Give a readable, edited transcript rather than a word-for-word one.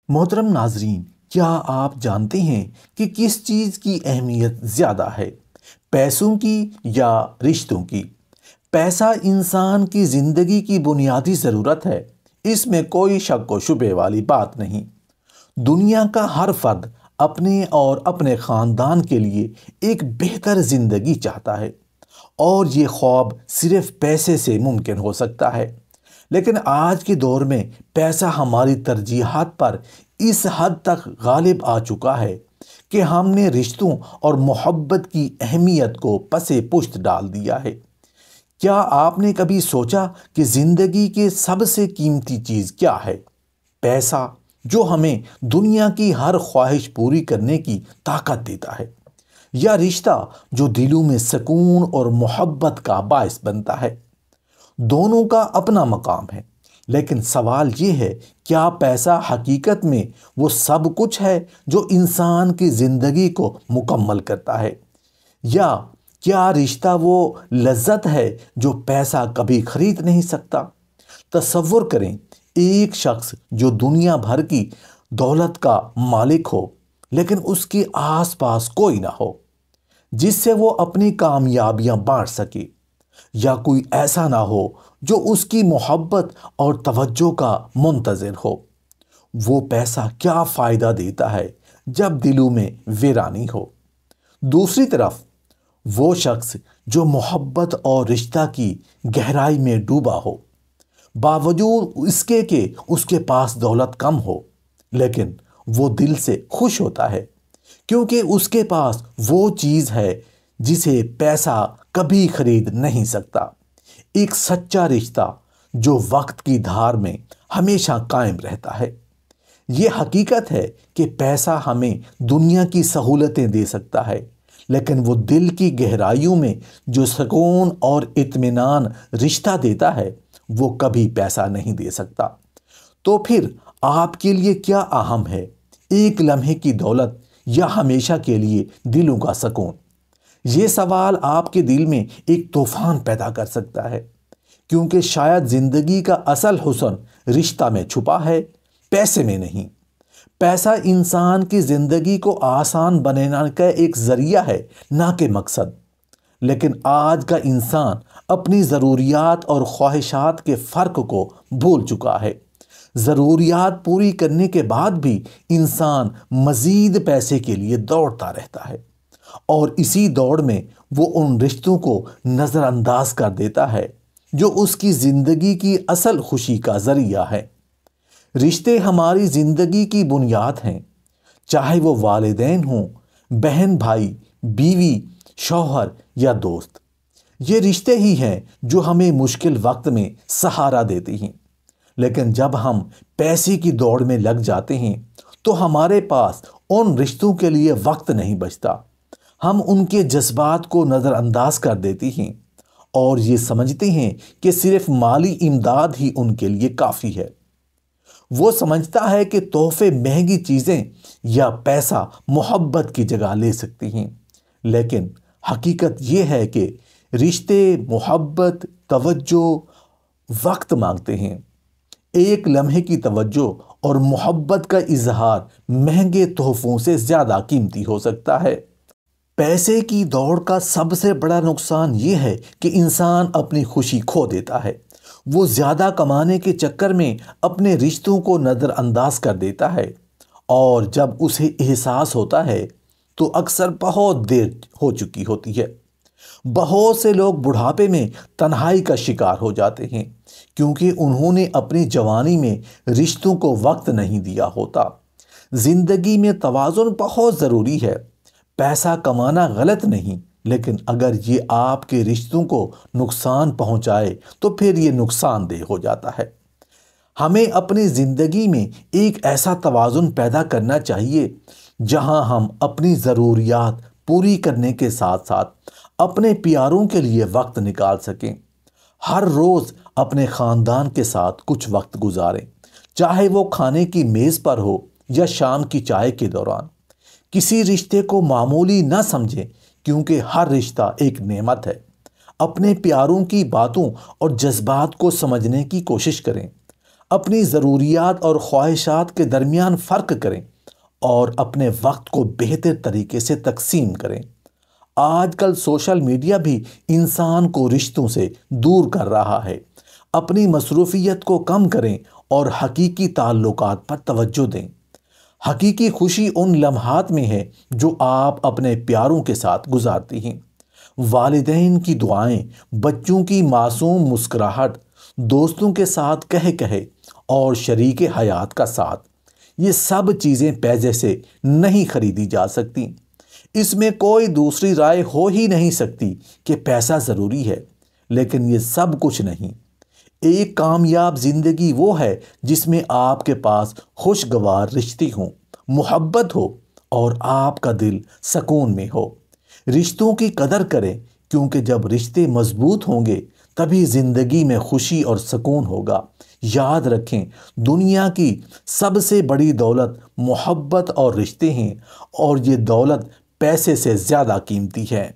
محترم ناظرین، کیا آپ جانتے ہیں کہ کس چیز کی اہمیت زیادہ ہے، پیسوں کی یا رشتوں کی؟ پیسہ انسان کی زندگی کی بنیادی ضرورت ہے، اس میں کوئی شک و شبے والی بات نہیں۔ دنیا کا ہر فرد اپنے اور اپنے خاندان کے لیے ایک بہتر زندگی چاہتا ہے، اور یہ خواب صرف پیسے سے ممکن ہو سکتا ہے۔ لیکن آج کے دور میں پیسہ ہماری ترجیحات پر اس حد تک غالب آ چکا ہے کہ ہم نے رشتوں اور محبت کی اہمیت کو پس پشت ڈال دیا ہے۔ کیا آپ نے کبھی سوچا کہ زندگی کی سب سے قیمتی چیز کیا ہے؟ پیسہ، جو ہمیں دنیا کی ہر خواہش پوری کرنے کی طاقت دیتا ہے، یا رشتہ جو دلوں میں سکون اور محبت کا باعث بنتا ہے؟ دونوں کا اپنا مقام ہے، لیکن سوال یہ ہے، کیا پیسہ حقیقت میں وہ سب کچھ ہے جو انسان کی زندگی کو مکمل کرتا ہے، یا کیا رشتہ وہ لذت ہے جو پیسہ کبھی خرید نہیں سکتا؟ تصور کریں، ایک شخص جو دنیا بھر کی دولت کا مالک ہو، لیکن اس کے آس پاس کوئی نہ ہو جس سے وہ اپنی کامیابیاں بانٹ سکے، یا کوئی ایسا نہ ہو جو اس کی محبت اور توجہ کا منتظر ہو۔ وہ پیسہ کیا فائدہ دیتا ہے جب دلوں میں ویرانی ہو؟ دوسری طرف وہ شخص جو محبت اور رشتہ کی گہرائی میں ڈوبا ہو، باوجود اس کے کہ اس کے پاس دولت کم ہو، لیکن وہ دل سے خوش ہوتا ہے، کیونکہ اس کے پاس وہ چیز ہے جسے پیسہ کبھی خرید نہیں سکتا۔ ایک سچا رشتہ جو وقت کی دھار میں ہمیشہ قائم رہتا ہے۔ یہ حقیقت ہے کہ پیسہ ہمیں دنیا کی سہولتیں دے سکتا ہے، لیکن وہ دل کی گہرائیوں میں جو سکون اور اطمینان رشتہ دیتا ہے، وہ کبھی پیسہ نہیں دے سکتا۔ تو پھر آپ کے لیے کیا اہم ہے، ایک لمحے کی دولت یا ہمیشہ کے لیے دلوں کا سکون؟ یہ سوال آپ کے دل میں ایک طوفان پیدا کر سکتا ہے، کیونکہ شاید زندگی کا اصل حسن رشتہ میں چھپا ہے، پیسے میں نہیں۔ پیسہ انسان کی زندگی کو آسان بنانے کا ایک ذریعہ ہے، نہ کہ مقصد۔ لیکن آج کا انسان اپنی ضروریات اور خواہشات کے فرق کو بھول چکا ہے۔ ضروریات پوری کرنے کے بعد بھی انسان مزید پیسے کے لیے دوڑتا رہتا ہے، اور اسی دوڑ میں وہ ان رشتوں کو نظر انداز کر دیتا ہے جو اس کی زندگی کی اصل خوشی کا ذریعہ ہے۔ رشتے ہماری زندگی کی بنیاد ہیں، چاہے وہ والدین ہوں، بہن بھائی، بیوی، شوہر یا دوست۔ یہ رشتے ہی ہیں جو ہمیں مشکل وقت میں سہارا دیتے ہیں۔ لیکن جب ہم پیسے کی دوڑ میں لگ جاتے ہیں تو ہمارے پاس ان رشتوں کے لیے وقت نہیں بچتا۔ ہم ان کے جذبات کو نظر انداز کر دیتے ہیں، اور یہ سمجھتے ہیں کہ صرف مالی امداد ہی ان کے لیے کافی ہے۔ وہ سمجھتا ہے کہ تحفے، مہنگی چیزیں یا پیسہ محبت کی جگہ لے سکتی ہیں، لیکن حقیقت یہ ہے کہ رشتے محبت، توجہ، وقت مانگتے ہیں۔ ایک لمحے کی توجہ اور محبت کا اظہار مہنگے تحفوں سے زیادہ قیمتی ہو سکتا ہے۔ پیسے کی دوڑ کا سب سے بڑا نقصان یہ ہے کہ انسان اپنی خوشی کھو دیتا ہے۔ وہ زیادہ کمانے کے چکر میں اپنے رشتوں کو نظر انداز کر دیتا ہے، اور جب اسے احساس ہوتا ہے تو اکثر بہت دیر ہو چکی ہوتی ہے۔ بہت سے لوگ بڑھاپے میں تنہائی کا شکار ہو جاتے ہیں، کیونکہ انہوں نے اپنی جوانی میں رشتوں کو وقت نہیں دیا ہوتا۔ زندگی میں توازن بہت ضروری ہے۔ پیسہ کمانا غلط نہیں، لیکن اگر یہ آپ کے رشتوں کو نقصان پہنچائے تو پھر یہ نقصان دہ ہو جاتا ہے۔ ہمیں اپنی زندگی میں ایک ایسا توازن پیدا کرنا چاہیے جہاں ہم اپنی ضروریات پوری کرنے کے ساتھ ساتھ اپنے پیاروں کے لیے وقت نکال سکیں۔ ہر روز اپنے خاندان کے ساتھ کچھ وقت گزاریں، چاہے وہ کھانے کی میز پر ہو یا شام کی چائے کے دوران۔ کسی رشتے کو معمولی نہ سمجھیں، کیونکہ ہر رشتہ ایک نعمت ہے۔ اپنے پیاروں کی باتوں اور جذبات کو سمجھنے کی کوشش کریں۔ اپنی ضروریات اور خواہشات کے درمیان فرق کریں اور اپنے وقت کو بہتر طریقے سے تقسیم کریں۔ آج کل سوشل میڈیا بھی انسان کو رشتوں سے دور کر رہا ہے۔ اپنی مصروفیت کو کم کریں اور حقیقی تعلقات پر توجہ دیں۔ حقیقی خوشی ان لمحات میں ہے جو آپ اپنے پیاروں کے ساتھ گزارتی ہیں۔ والدین کی دعائیں، بچوں کی معصوم مسکراہٹ، دوستوں کے ساتھ کہے اور شریک حیات کا ساتھ، یہ سب چیزیں پیسے سے نہیں خریدی جا سکتی۔ اس میں کوئی دوسری رائے ہو ہی نہیں سکتی کہ پیسہ ضروری ہے، لیکن یہ سب کچھ نہیں۔ ایک کامیاب زندگی وہ ہے جس میں آپ کے پاس خوشگوار رشتے ہوں، محبت ہو اور آپ کا دل سکون میں ہو۔ رشتوں کی قدر کریں، کیونکہ جب رشتے مضبوط ہوں گے تبھی زندگی میں خوشی اور سکون ہوگا۔ یاد رکھیں، دنیا کی سب سے بڑی دولت محبت اور رشتے ہیں، اور یہ دولت پیسے سے زیادہ قیمتی ہے۔